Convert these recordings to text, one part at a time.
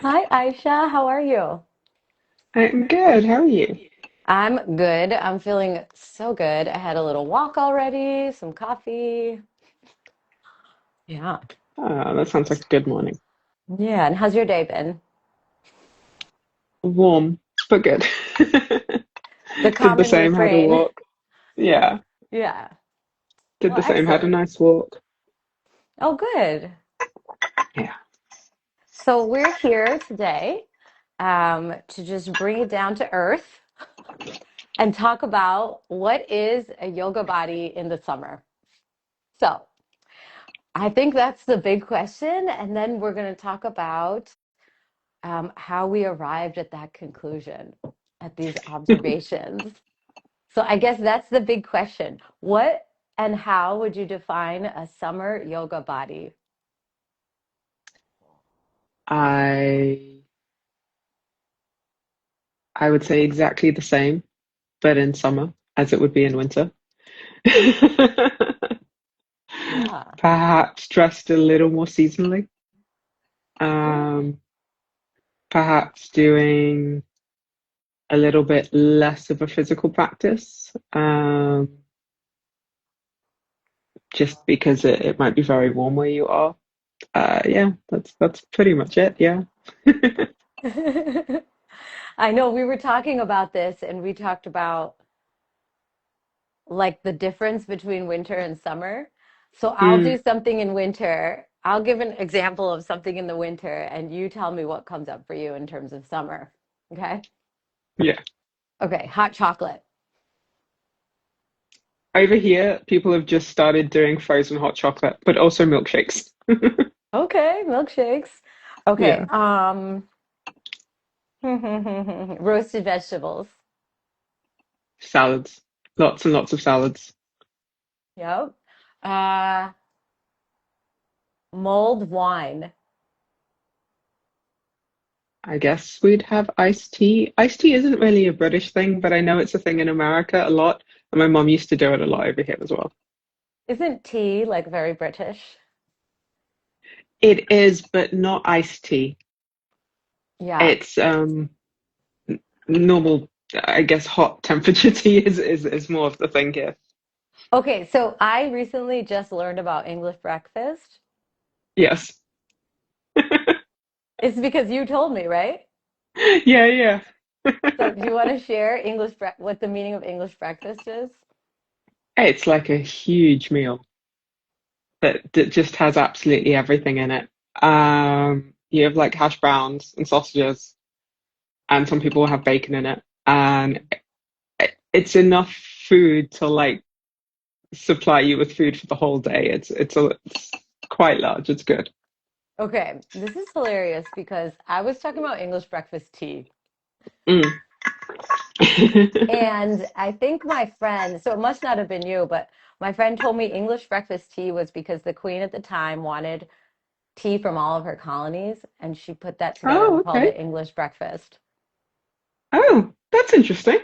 Hi, Aisha. How are you? I'm good. How are you? I'm good. I'm feeling so good. I had a little walk already, some coffee. Yeah. That sounds like a good morning. Yeah. And how's your day been? Warm, but good. The Did the common same, had a refrain. walk. Yeah, Yeah. did Well, the same, had a excellent. nice walk. Oh, good. Yeah. So we're here today to just bring it down to earth and talk about what is a yoga body in the summer. So I think that's the big question. And then we're going to talk about how we arrived at that conclusion, at these observations. So I guess that's the big question. What and how would you define a summer yoga body? I I would say exactly the same, but in summer as it would be in winter. Yeah. Perhaps dressed a little more seasonally. Yeah. Um, Perhaps doing a little bit less of a physical practice. Just because it might be very warm where you are. Yeah, that's pretty much it. Yeah. I know we were talking about this and we talked about like the difference between winter and summer. So I'll do Mm, something in winter. I'll give an example of something in the winter and you tell me what comes up for you in terms of summer. Okay? yeah. Okay, hot chocolate. Over here, people have just started doing frozen hot chocolate, but also milkshakes. Okay, milkshakes. Okay, Yeah. roasted vegetables. Salads. Lots and lots of salads. Yep. Uh, mulled wine. I guess we'd have iced tea. Iced tea isn't really a British thing, but I know it's a thing in America a lot, and my mom used to do it a lot over here as well. Isn't tea like very British? It is, but not iced tea. Yeah. It's normal, I guess hot temperature tea is more of the thing here. Okay, so I recently just learned about English breakfast. Yes. It's because you told me, right? Yeah, yeah. So do you want to share what the meaning of English breakfast is? It's like a huge meal that just has absolutely everything in it. You have like hash browns and sausages, and some people have bacon in it, and it's enough food to like supply you with food for the whole day. It's quite large. It's good. Okay, this is hilarious because I was talking about English breakfast tea. Mm. And I think my friend, so it must not have been you, but my friend told me English breakfast tea was because the queen at the time wanted tea from all of her colonies, and she put that together Oh, and called okay. it English breakfast. Oh, that's interesting.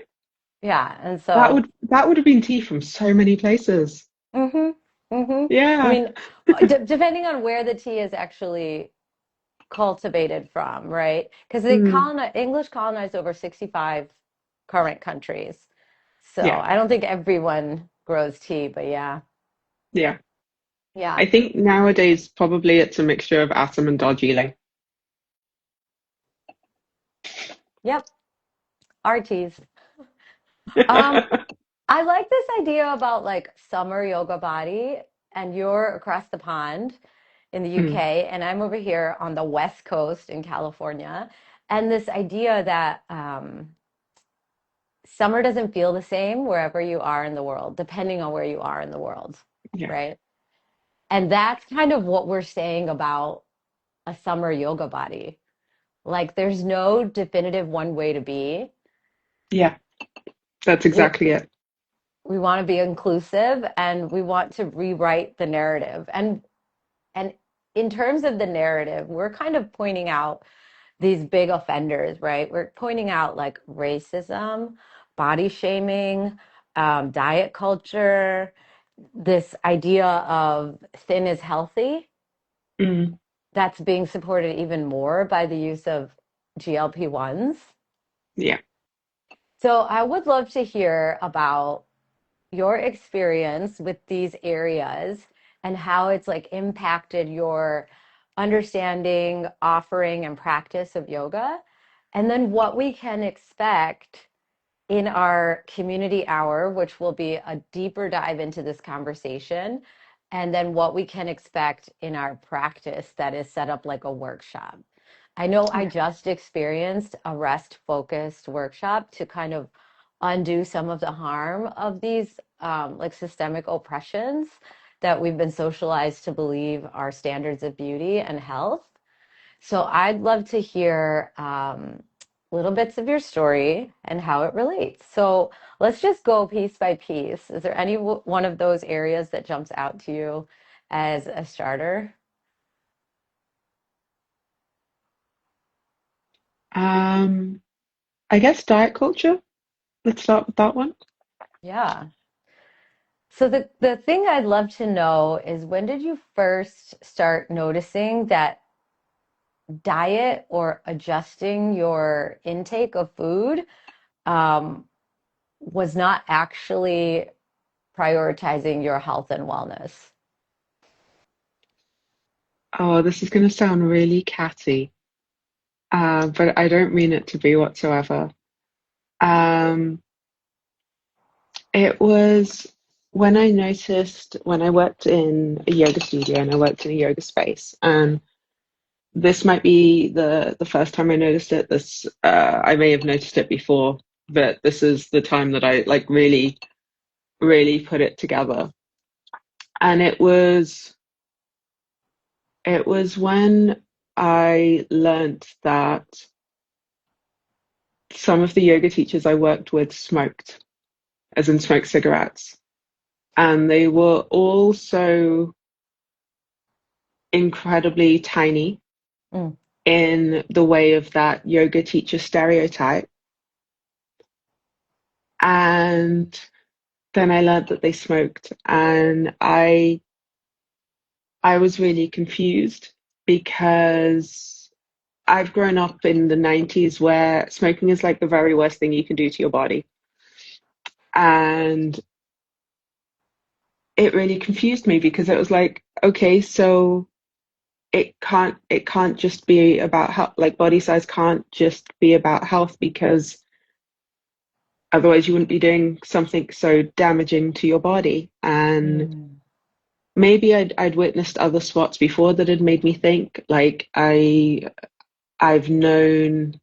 Yeah, and That so, would have been tea from so many places. hmm I Yeah. mean, depending on where the tea is actually cultivated from, right? Because Mm. English colonized over 65 current countries. So Yeah. I don't think everyone grows tea, but yeah. Yeah. Yeah. I think nowadays probably it's a mixture of Assam and Darjeeling. Yep. RTs. Um, I like this idea about like summer yoga body, and you're across the pond in the Mm. UK, and I'm over here on the West Coast in California. And this idea that summer doesn't feel the same wherever you are in the world, depending on where you are in the world, Yeah. right? And that's kind of what we're saying about a summer yoga body. Like, there's no definitive one way to be. Yeah. That's We exactly it. we want to be inclusive and we want to rewrite the narrative. And in terms of the narrative, we're kind of pointing out these big offenders, right? We're pointing out like racism, body shaming, diet culture, this idea of thin is healthy. Mm. that's being supported even more by the use of GLP-1s. Yeah. So I would love to hear about your experience with these areas and how it's like impacted your understanding, offering, and practice of yoga, and then what we can expect in our community hour, which will be a deeper dive into this conversation, and then what we can expect in our practice that is set up like a workshop. I know I Yeah. just experienced a rest focused workshop to kind of undo some of the harm of these like systemic oppressions that we've been socialized to believe are standards of beauty and health. So I'd love to hear little bits of your story and how it relates. So let's just go piece by piece. Is there any one of those areas that jumps out to you as a starter? Um, I guess diet culture. Let's start with that one. Yeah. So the thing I'd love to know is when did you first start noticing that diet or adjusting your intake of food um, was not actually prioritizing your health and wellness? Oh, this is going to sound really catty, but I don't mean it to be whatsoever. Um, it was when I noticed when I worked in a yoga studio and I worked in a yoga space, and this might be the first time I noticed it. This I may have noticed it before, but this is the time that I like really put it together. And it was when I learned that some of the yoga teachers I worked with smoked, as in smoked cigarettes. And they were all so incredibly tiny Mm, in the way of that yoga teacher stereotype. And then I learned that they smoked, and I was really confused because I've grown up in the 90s where smoking is like the very worst thing you can do to your body. And it really confused me because it was like, okay, so it can't just be about health, like body size can't just be about health because otherwise you wouldn't be doing something so damaging to your body. And mm, maybe I'd witnessed other spots before that had made me think like I've known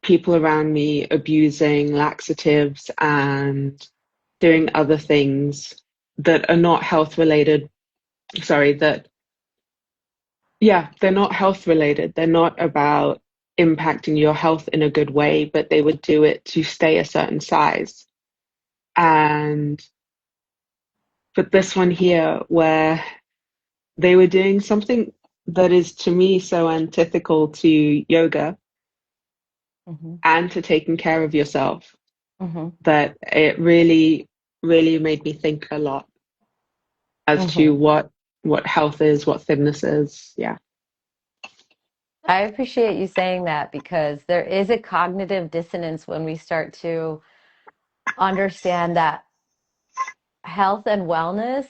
people around me abusing laxatives and doing other things that are not health related. Sorry, that, yeah, they're not health related. They're not about impacting your health in a good way, but they would do it to stay a certain size. And, but this one here, where they were doing something that is to me so antithetical to yoga mhm, and to taking care of yourself, mhm, that it really made me think a lot as to mhm. what health is, what thinness is. Yeah. I appreciate you saying that because there is a cognitive dissonance when we start to understand that health and wellness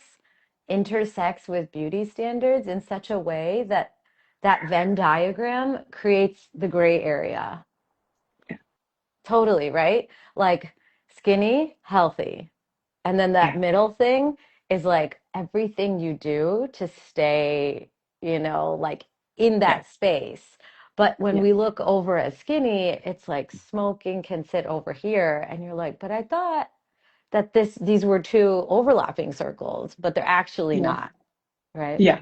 intersects with beauty standards in such a way that that Venn diagram creates the gray area. Totally, right? Like skinny, healthy. And then that Yeah. middle thing is like everything you do to stay, like in Yeah. that space. But when Yeah. we look over at skinny, it's like smoking can sit over here. And you're like, but I thought that these were two overlapping circles, but they're actually Yeah. not, right? Yeah.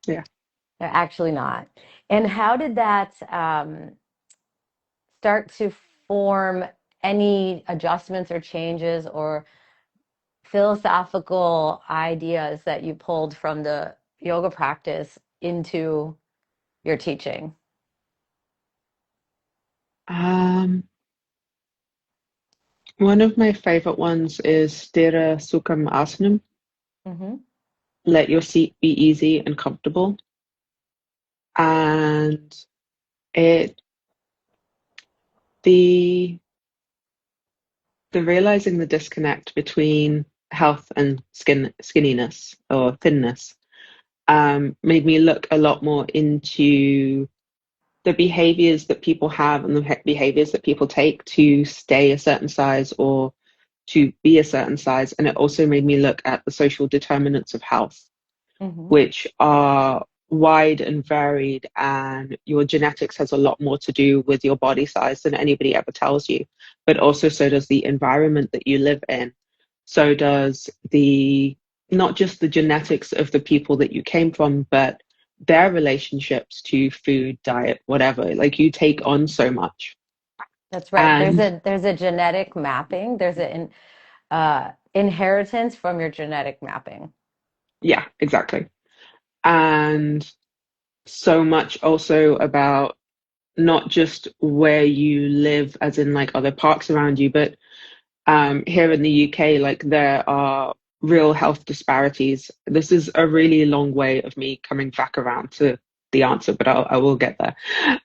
Yeah. They're actually not. And how did that start to form any adjustments or changes or philosophical ideas that you pulled from the yoga practice into your teaching? Um, One of my favorite ones is Sthira Sukham Asanam. Hmm. Let your seat be easy and comfortable. And it the the realizing the disconnect between health and skinniness or thinness made me look a lot more into the behaviors that people have and the behaviors that people take to stay a certain size or to be a certain size. And it also made me look at the social determinants of health, Hmm. which are wide and varied. And your genetics has a lot more to do with your body size than anybody ever tells you. But also, so does the environment that you live in. So does not just the genetics of the people that you came from, but their relationships to food, diet, whatever. Like you take on so much. That's right. There's And a genetic mapping. There's an inheritance from your genetic mapping. yeah, exactly. And so much also about not just where you live, as in like other parks around you, but here in the UK, like there are real health disparities. This is a really long way of me coming back around to the answer, but I will get there.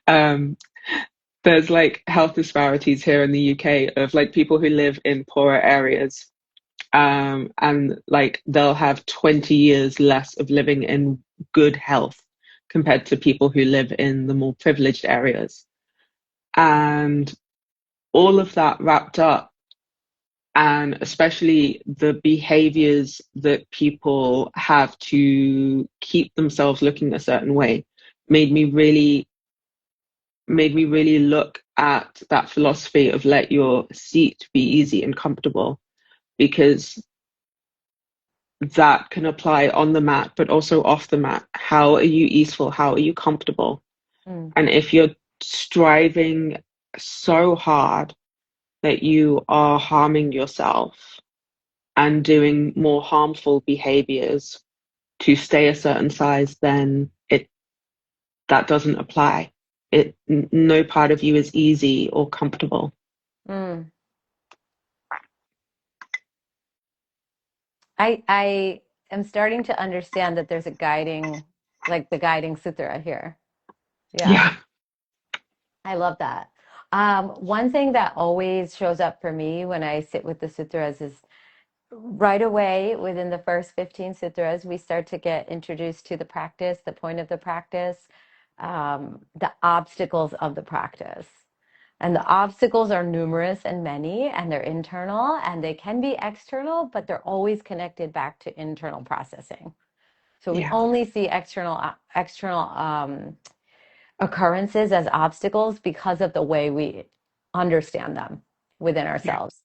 Um, there's like health disparities here in the UK of like people who live in poorer areas, and like they'll have 20 years less of living in good health compared to people who live in the more privileged areas. And all of that wrapped up, and especially the behaviors that people have to keep themselves looking a certain way, made me really made me really look at that philosophy of let your seat be easy and comfortable, because that can apply on the mat but also off the mat. How are you easeful? How are you comfortable? Mm. And if you're striving so hard that you are harming yourself and doing more harmful behaviors to stay a certain size, then it that doesn't apply. No part of you is easy or comfortable. Mm. I am starting to understand that there's a guiding, like the guiding sutra here. Yeah, Yeah, I love that. One thing that always shows up for me when I sit with the sutras is right away within the first 15 sutras, we start to get introduced to the practice, the point of the practice, the obstacles of the practice. And the obstacles are numerous and many, and they're internal and they can be external, but they're always connected back to internal processing. So we yeah, only see external occurrences as obstacles because of the way we understand them within yeah, ourselves.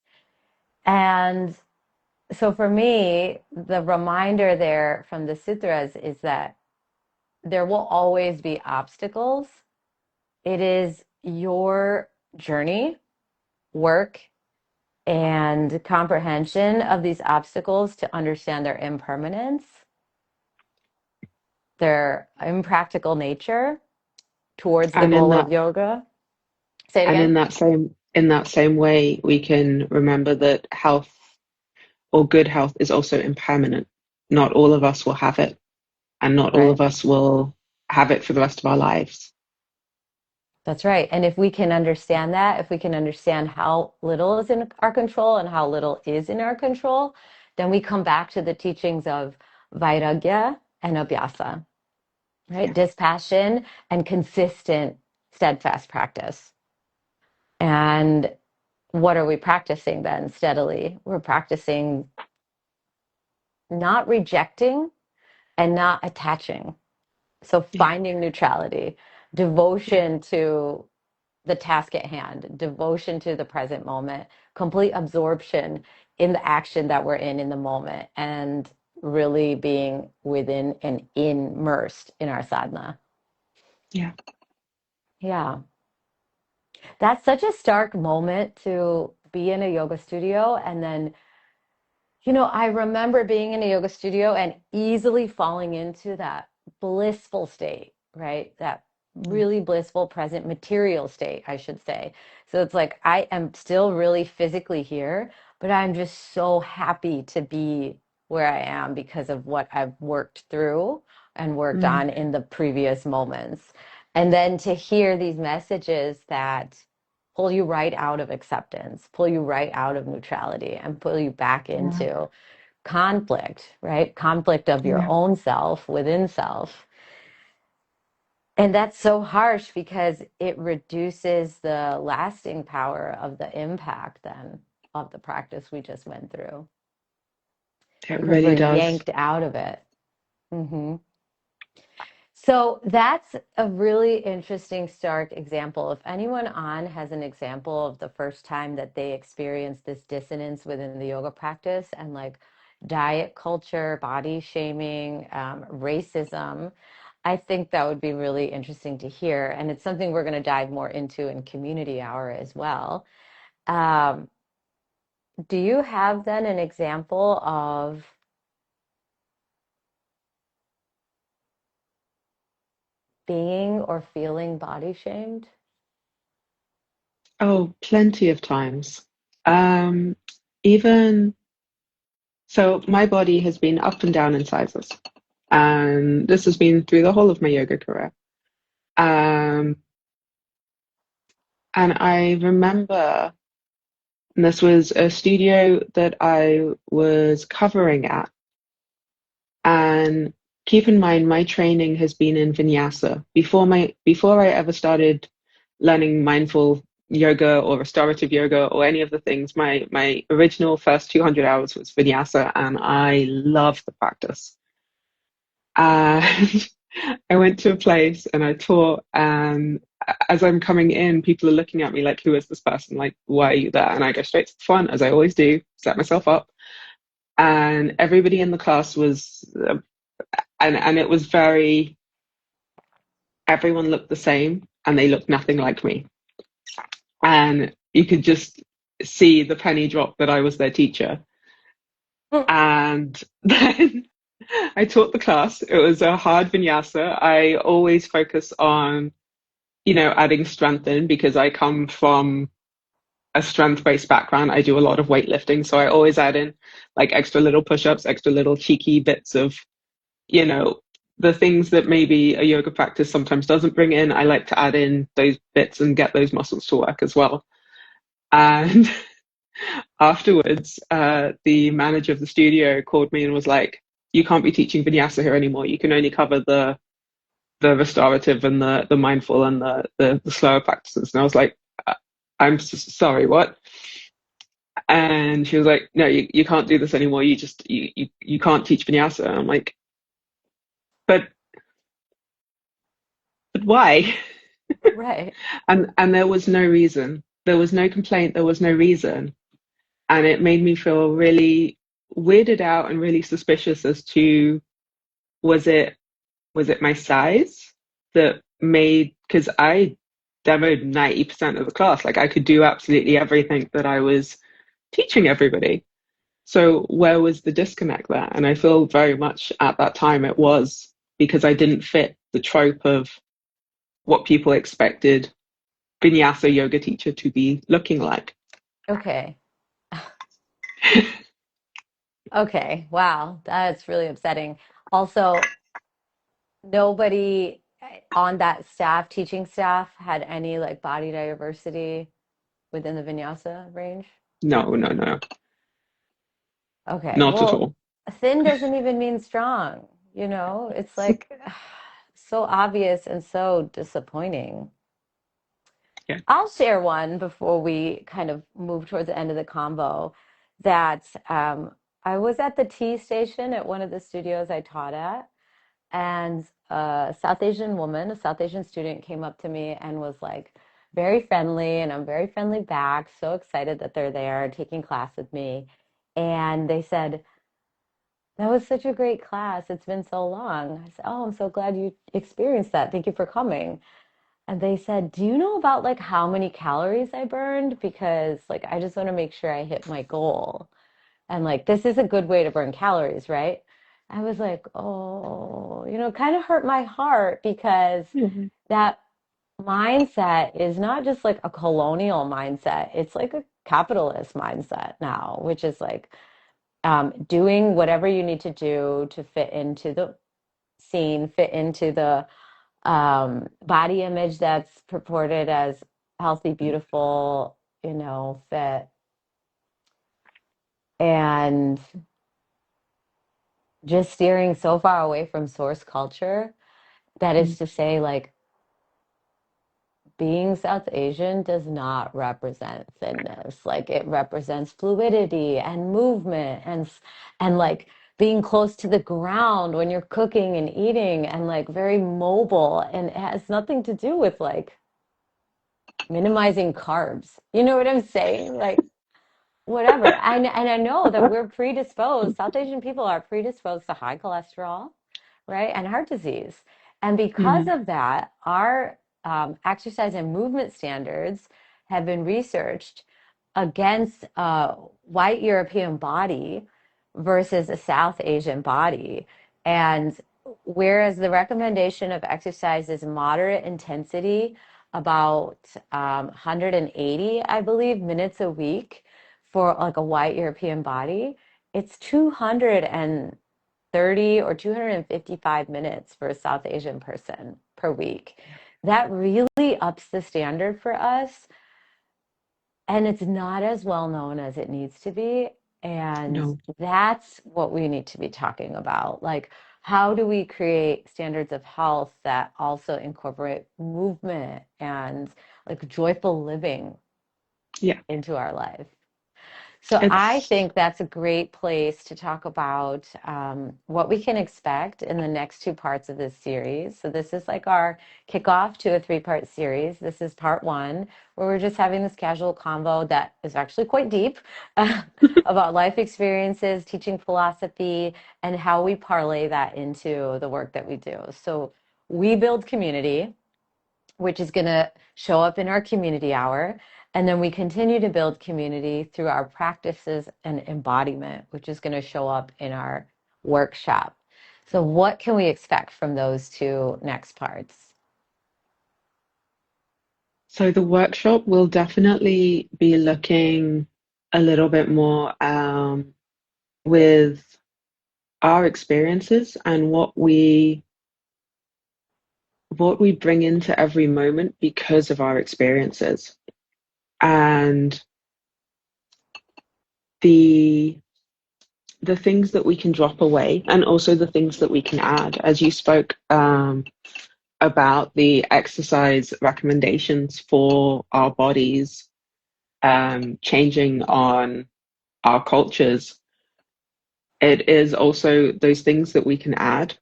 And so for me, the reminder there from the sutras is that there will always be obstacles. It is your journey, work, and comprehension of these obstacles to understand their impermanence, their impractical nature towards the and in goal of that yoga. Say it and again. in that same way, we can remember that health or good health is also impermanent. Not all of us will have it, and not all Right. of us will have it for the rest of our lives. That's right. And if we can understand that, if we can understand how little is in our control and how little is in our control, then we come back to the teachings of vairagya and abhyasa, right? Yeah, Dispassion and consistent, steadfast practice. And what are we practicing then steadily? We're practicing not rejecting and not attaching. So yeah, finding neutrality, devotion to the task at hand, devotion to the present moment, complete absorption in the action that we're in the moment, and really being within and immersed in our sadhana. yeah, Yeah, that's such a stark moment to be in a yoga studio and then I remember being in a yoga studio and easily falling into that blissful state, right? That yeah, really blissful present material state, I should say. So it's like I am still really physically here, but I'm just so happy to be where I am because of what I've worked through and worked Mm. on in the previous moments. And then to hear these messages that pull you right out of acceptance, pull you right out of neutrality, and pull you back Yeah. into conflict, right? Conflict of your Yeah. own self within self. And that's so harsh because it reduces the lasting power of the impact then of the practice we just went through It because we're really does. yanked out of it. Hmm. So that's a really interesting, stark example. If anyone on has an example of the first time that they experienced this dissonance within the yoga practice and like diet culture, body shaming, racism, I think that would be really interesting to hear. And it's something we're going to dive more into in community hour as well. Um, do you have then an example of being or feeling body shamed? Oh, plenty of times. Um, even so, my body has been up and down in sizes, and this has been through the whole of my yoga career. Um, and I remember this was a studio that I was covering at. And keep in mind, my training has been in vinyasa. Before I ever started learning mindful yoga or restorative yoga or any of the things, my original first 200 hours was vinyasa, and I loved the practice. And I went to a place and I taught, and as I'm coming in, people are looking at me like, "Who is this person? Like, why are you there?" And I go straight to the front, as I always do, set myself up, and everybody in the class was and it was very everyone looked the same and they looked nothing like me, and you could just see the penny drop that I was their teacher. And then I taught the class. It was a hard vinyasa. I always focus on adding strength in because I come from a strength-based background. I do a lot of weightlifting, so I always add in like extra little push-ups, extra little cheeky bits of you know, the things that maybe a yoga practice sometimes doesn't bring in, I like to add in those bits and get those muscles to work as well. And afterwards, the manager of the studio called me and was like, "You can't be teaching vinyasa here anymore. You can only cover the restorative and the mindful and the slower practices." And I was like, "I'm sorry, what?" And she was like, "No, you can't do this anymore. You can't teach vinyasa." And I'm like, but why? Right. And there was no reason. There was no complaint. There was no reason. And it made me feel really weirded out and really suspicious as to was it was it my size that made because I demoed 90% of the class. Like I could do absolutely everything that I was teaching everybody. So where was the disconnect there? And I feel very much at that time it was because I didn't fit the trope of what people expected vinyasa yoga teacher to be looking like. Okay. Okay. Wow. That's really upsetting. Also, nobody on that staff, teaching staff, had any like body diversity within the vinyasa range. No, no, no, Okay. not at Well, all. thin doesn't even mean strong, you know? It's like so obvious and so disappointing. Yeah. I'll share one before we kind of move towards the end of the convo that I was at the tea station at one of the studios I taught at, and a South Asian woman, a South Asian student came up to me and was like very friendly, and I'm very friendly back, so excited that they're there taking class with me. And they said, "That was such a great class. It's been so long." I said, "Oh, I'm so glad you experienced that. Thank you for coming." And they said, "Do you know about like how many calories I burned? Because like I just want to make sure I hit my goal. And like this is a good way to burn calories, right?" I was like, "Oh, kind of hurt my heart because Mhm. that mindset is not just like a colonial mindset. It's like a capitalist mindset now, which is like doing whatever you need to do to fit into the seen fit into the body image that's purported as healthy, beautiful, fit, and just steering so far away from source culture. That is Mm. to say, like, being South Asian does not represent thinness. Like, it represents fluidity and movement and like being close to the ground when you're cooking and eating and like very mobile, and it has nothing to do with like minimizing carbs. You know what I'm saying? Like, whatever. And I know that we're predisposed, South Asian people are predisposed to high cholesterol, right? And heart disease. And because Mm. of that, our exercise and movement standards have been researched against a white European body versus a South Asian body. And whereas the recommendation of exercise is moderate intensity, about 180, I believe, minutes a week for like a white European body, it's 230 or 255 minutes for a South Asian person per week. That really ups the standard for us. And it's not as well known as it needs to be. And No. that's what we need to be talking about. Like, how do we create standards of health that also incorporate movement and like joyful living Yeah. into our life? So I It's think that's a great place to talk about what we can expect in the next two parts of this series. So this is like our kickoff to a three-part series. This is part one, where we're just having this casual convo that is actually quite deep about life experiences, teaching philosophy, and how we parlay that into the work that we do. So we build community, which is going to show up in our community hour. And then we continue to build community through our practices and embodiment, which is going to show up in our workshop. So, what can we expect from those two next parts? so the workshop will definitely be looking a little bit more with our experiences and what we bring into every moment because of our experiences and the the things that we can drop away and also the things that we can add. As you spoke about the exercise recommendations for our bodies changing on our cultures, it is also those things that we can add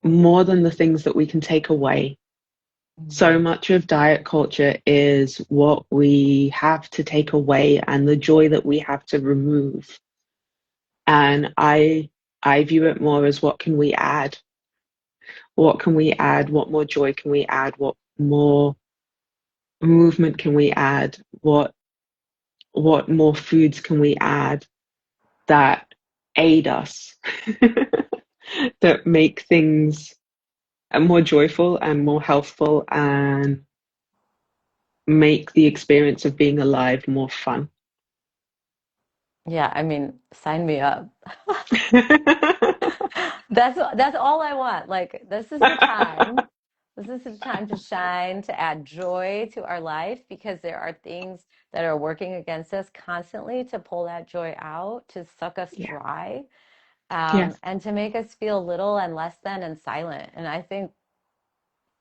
more than the things that we can take away. So Mhm. much of diet culture is what we have to take away and the joy that we have to remove. And I view it more as what can we add? What can we add? What more joy can we add? What more movement can we add? What more foods can we add that aid us, that make things more joyful and more healthful and make the experience of being alive more fun? Yeah, I mean, sign me up. That's all I want. Like, this is the time. This is the time to shine, to add joy to our life because there are things that are working against us constantly to pull that joy out, to suck us Yeah. dry, Yes. and to make us feel little and less than and silent. And I think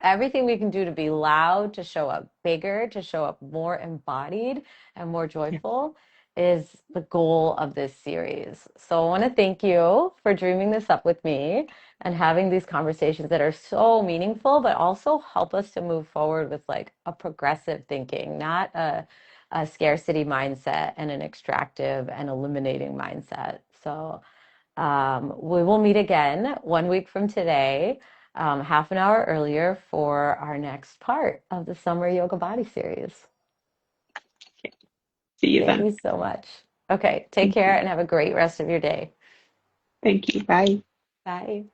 everything we can do to be loud, to show up bigger, to show up more embodied and more Yeah. joyful is the goal of this series. So I want to thank you for dreaming this up with me and having these conversations that are so meaningful, but also help us to move forward with like a progressive thinking, not a scarcity mindset and an extractive and eliminating mindset. So we will meet again 1 week from today, half an hour earlier for our next part of the Summer Yoga Body Series. See you Thank then. you so much. Okay, take Thank care you. and have a great rest of your day. Thank you. Bye. Bye.